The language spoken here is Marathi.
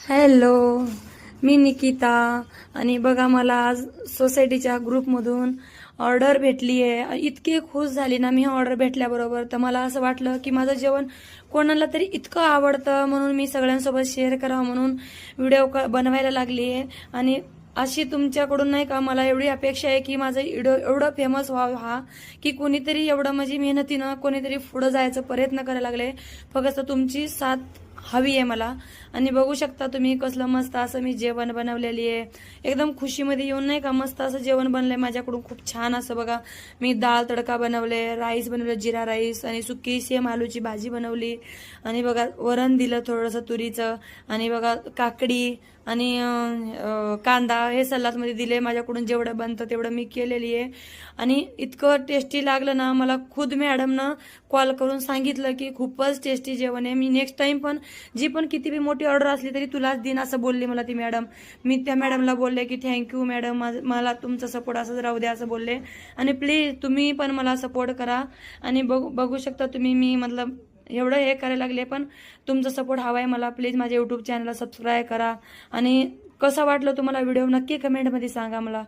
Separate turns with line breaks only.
हॅलो, मी निकिता आणि बघा मला आज सोसायटीच्या ग्रुपमधून ऑर्डर भेटली आहे. इतकी खुश झाली ना मी ऑर्डर भेटल्याबरोबर. तर मला असं वाटलं की माझं जेवण कोणाला तरी इतकं आवडतं म्हणून मी सगळ्यांसोबत शेअर करावं म्हणून व्हिडिओ बनवायला लागली आहे. आणि अशी तुमच्याकडून नाही का मला एवढी अपेक्षा आहे की माझं व्हिडिओ एवढं फेमस व्हावं हा की कोणीतरी एवढं म्हणजे मेहनतीनं कोणीतरी पुढं जायचा प्रयत्न करायला लागले. फक्त तुमची साथ हवी आहे मला. आणि बघू शकता तुम्ही कसलं मस्त असं मी जेवण बनवलेली आहे. एकदम खुशीमध्ये येऊन नाही का मस्त असं जेवण बनलंय माझ्याकडून. खूप छान असं बघा मी डाळ तडका बनवले, राईस बनवले, जिरा राईस आणि सुकी सेम आलूची भाजी बनवली. आणि बघा वरण दिलं थोडंसं तुरीचं. आणि बघा काकडी आणि कांदा हे सलादमध्ये दिले. माझ्याकडून जेवढं बनतं तेवढं मी केलेली आहे. आणि इतकं टेस्टी लागलं ना, मला खुद मॅडमनं कॉल करून सांगितलं की खूपच टेस्टी जेवण आहे. मी नेक्स्ट टाइम पण जी पण किती बी मोठी ऑर्डर असली तरी तुलाच देईन असं बोलली मला ती मॅडम. मी त्या मॅडमला बोलले की थँक्यू मॅडम, मला तुमचा सपोर्ट असंच राहू द्या असं बोलले. आणि प्लीज तुम्ही पण मला सपोर्ट करा. आणि बघू शकता तुम्ही मी मतलब एवढं हे करायला लागले पण तुमचा सपोर्ट हवा आहे मला. प्लीज माझ्या यूट्यूब चॅनलला सबस्क्राईब करा. आणि कसं वाटलं तुम्हाला व्हिडिओ नक्की कमेंटमध्ये सांगा मला.